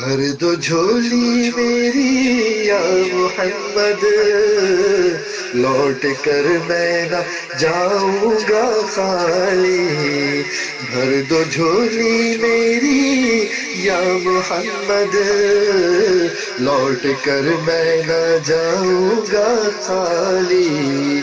بھر دو جھولی میری یا محمد، لوٹ کر میں نہ جاؤں گا خالی، بھر دو جھولی میری یا محمد، لوٹ کر میں نہ جاؤں گا خالی،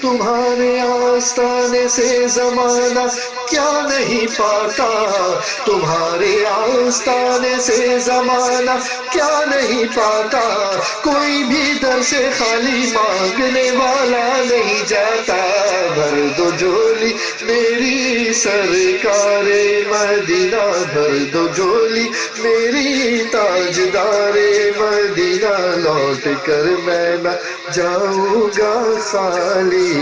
تمہارے آستانے سے زمانہ کیا نہیں پاتا، تمہارے آستانے سے زمانہ کیا نہیں پاتا، کوئی بھی در سے خالی مانگنے والا نہیں جاتا، بھر دو جھولی میری سرکار مدینہ، بھر دو جھولی میری تاجدار مدینہ، لوٹ کر میں نہ جاؤں گا خالی،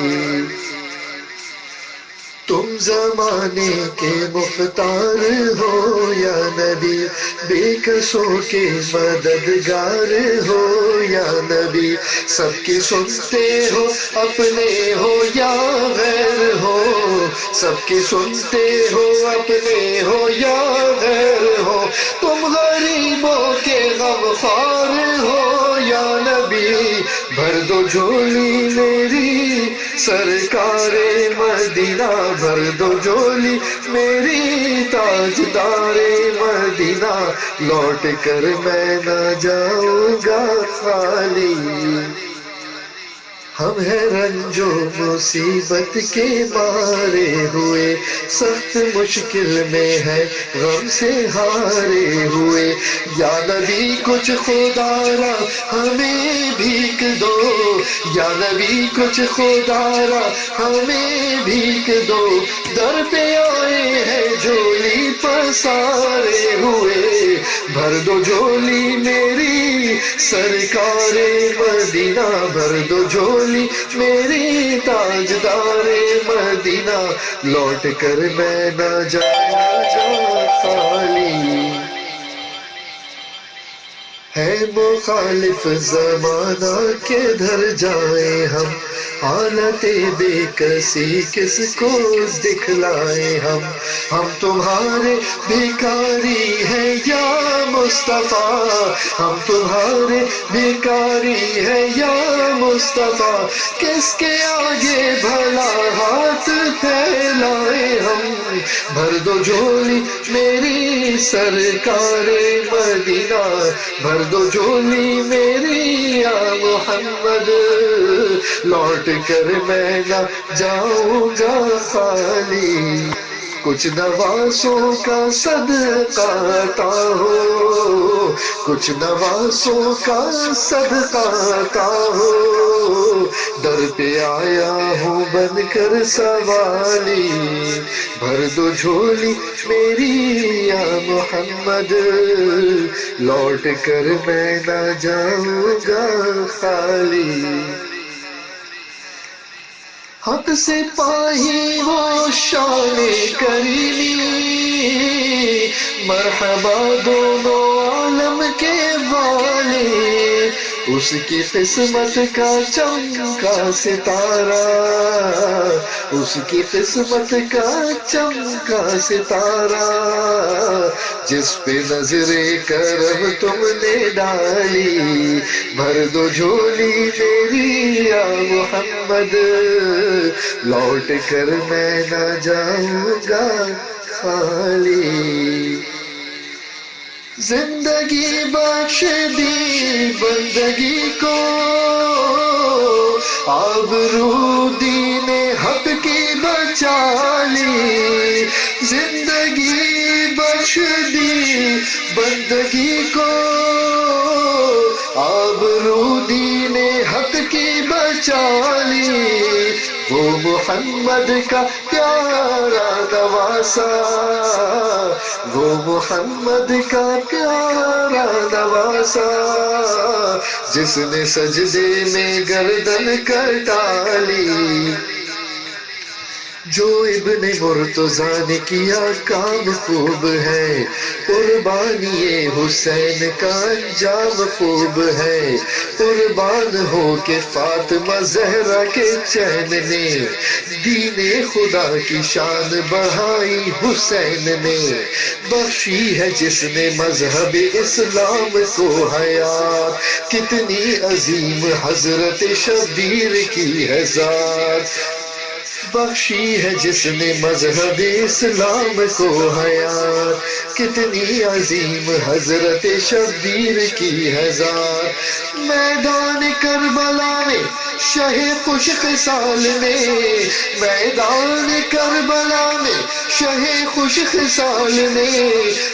تم زمانے کے مختار ہو یا نبی، بے کسوں کے مددگار ہو یا نبی، سب کی سنتے ہو اپنے ہو یا غیر ہو، سب کی سنتے ہو اپنے ہو یا غیر ہو، تم غریبوں کے غمخوار ہو یا نبی، بھر دو جھولی میری سرکار مدینہ، بھر دو جھولی میری تاجدار مدینہ، لوٹ کر میں نہ جاؤں گا خالی، ہم ہیں رنج و مصیبت کے مارے ہوئے، سخت مشکل میں ہے غم سے ہارے ہوئے، یا نبی کچھ خدا را ہمیں بھیک دو، یا نبی کچھ خدا را ہمیں بھیک دو، در پہ آئے ہیں جھولی پسارے ہوئے، بھر دو جھولی میری سرکار مدینہ، بھر دو جھولی میری تاجدار مدینہ، لوٹ کر میں نہ جاؤں گا خالی، ہے مخالف زمانہ کدھر جائیں ہم، حالت بے کسی کس کو دکھلائیں ہم تمہارے بھکاری ہیں یا مصطفیٰ، ہم تمہارے بھکاری ہیں یا مصطفیٰ، کس کے آگے بھلا ہاتھ پھیلائیں ہم، بھر دو جھولی میری سرکار مدینہ، بھر دو جھولی میری یا محمد، لوٹ کر میں نہ جاؤں گا خالی، کچھ نوازوں کا صدقہ عطا ہو، کچھ نوازوں کا صدقہ عطا ہو، در پہ آیا ہوں بن کر سوالی، بھر دو جھولی میری یا محمد، لوٹ کر میں نہ جاؤں گا خالی، حق سے پائی وہ شان کریمی، مرحبا دونوں عالم کے والی، اس کی قسمت کا چمکا ستارہ، اس کی قسمت کا چمکا ستارہ، جس پہ نظر کرم تم نے ڈالی، بھر دو جھولی میری یا محمد، لوٹ کر میں نہ جاؤں گا خالی، زندگی بخش دی بندگی کو، آبرو دین حق کی بچا لی، زندگی بخش دی بندگی کو، آبرو دین حق کی بچا لی، وہ محمد کا پیارا نواسا، وہ محمد کا پیارا نواسا، جس نے سجدے میں گردن کٹا لی، جو ابن مرتضی نے کیا کام خوب ہے، قربانی حسین کا انجام خوب ہے، قربان ہو کے فاطمہ زہرا کے چین نے، دین خدا کی شان بڑھائی حسین نے، بخشی ہے جس نے مذہب اسلام کو حیات، کتنی عظیم حضرت شبیر کی ہے ذات، بخشی ہے جس نے مذہب اسلام کو حیات، کتنی عظیم حضرت شبیر کی ہے ذات، میدان کربلا میں شہ خوش خصال نے، میدان کربلا میں شہ خوش خصال نے،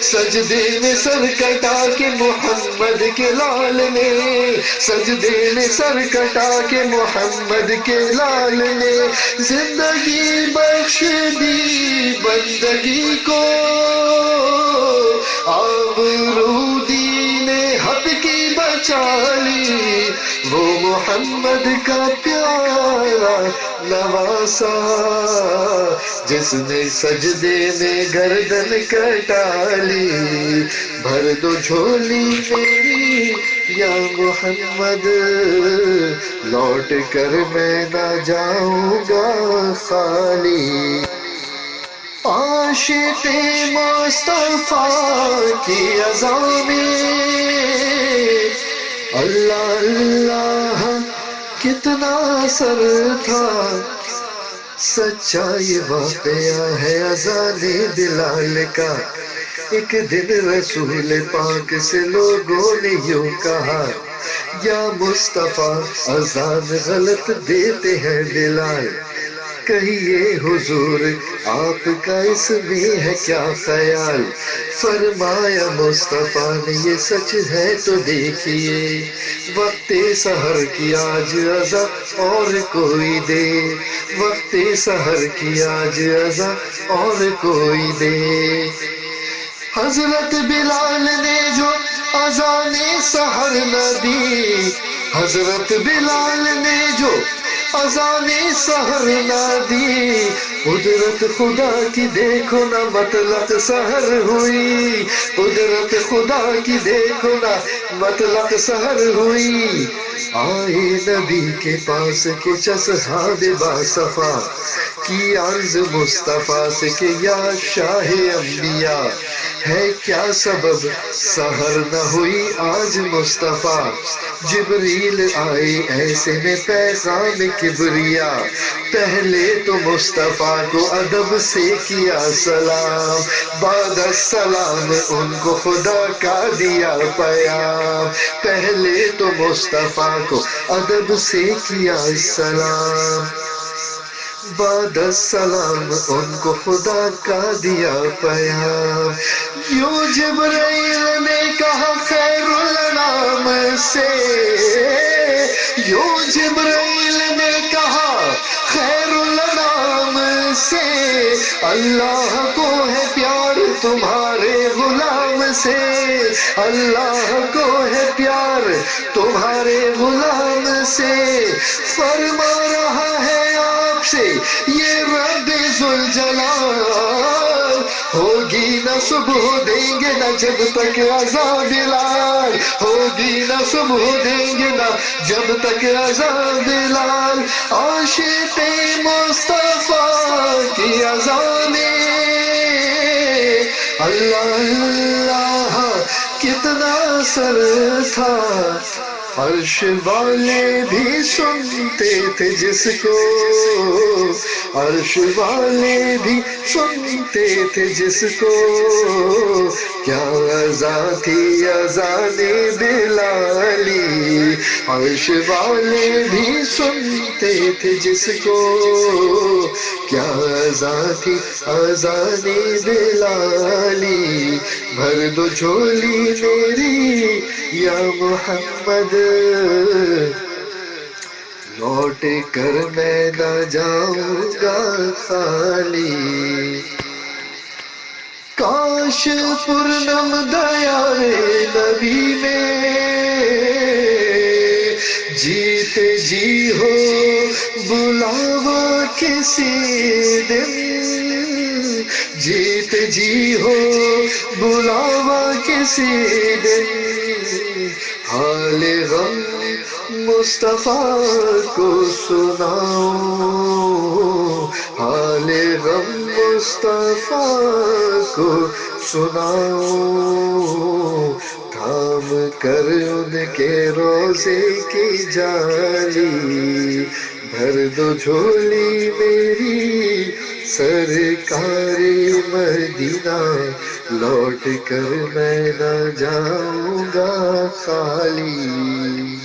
سجدے میں سر کٹا کے محمد کے لال نے، سجدے میں سر کٹا کے محمد کے لال نے، زندگی بخش دی بندگی کو، آبرو دین حق کی بچا لی، وہ محمد کا پیارا نواسا، جس نے سجدے میں گردن کٹا لی، بھر دو جھولی میری یا محمد، لوٹ کر میں نہ جاؤں گا خالی، عاشق مصطفیٰ کی اذان میں اللہ اللہ کتنا اثر تھا، سچا یہ واقعہ ہے اذان بلال کا، ایک دن رسول پاک سے لوگوں نے یوں کہا، یا مصطفیٰ اذان غلط دیتے ہیں بلال، کہیے حضور آپ کا اس میں ہے کیا خیال، فرمایا مصطفیٰ نے یہ سچ ہے تو دیکھیے، وقت سحر کی آج اذاں اور کوئی دے، وقت سحر کی آج اذاں اور کوئی دے، حضرت بلال نے جو اذان سحر نہ دی، حضرت بلال نے جو اذان سحر نہ دی، قدرت خدا کی دیکھو نا مطلق سحر ہوئی، قدرت خدا کی دیکھو نا مطلق سحر ہوئی، آئے نبی کے پاس کہ اصحاب باصفا کی عرض مصطفیٰ سے کہ یا شاہ انبیاء، ہے کیا سبب سحر نہ ہوئی آج مصطفیٰ، جبریل آئے ایسے میں پیغام کبریا، پہلے تو مصطفیٰ کو ادب سے کیا سلام، بعد السلام ان کو خدا کا دیا پیام، پہلے تو مصطفیٰ کو ادب سے کیا سلام، بعد السلام ان کو خدا کا دیا پیام، یوں جبرائیل نے کہا خیر الانام سے، یوں جبرائیل نے کہا خیر الانام سے، اللہ کو ہے پیار تمہارے غلام سے، اللہ کو ہے پیار تمہارے غلام سے، فرما رہا ہے آپ سے یہ رب ذوالجلال، ہوگی نہ صبح دیں گے نہ جب تک اذان بلال، ہوگی نہ صبح دیں گے نہ جب تک اذان بلال، عاشق مصطفیٰ کی اذان اللہ اللہ کتنا اثر تھا، عرش والے بھی سنتے تھے جس کو، عرش والے بھی سنتے تھے جس کو، کیا اذاں تھی اذان بلالی، عرش والے بھی سنتے تھے جس کو، کیا اذاں تھی اذان بلالی، بھر دو جھولی میری یا محمد، لوٹ کر میں نہ جاؤں گا خالی، کاش پورنم دیا نبی میں جیتے جی ہو بلاوا کے کسی دن، جیتے جی ہو بلاوا کسی دن، حال غم مصطفیٰ کو سناؤ، حال غم مصطفیٰ کو سناؤ، تھام کر ان کے روزے کی جالی، بھر دو جھولی میری سرکار مدینہ، لوٹ کر میں نہ جاؤں گا خالی۔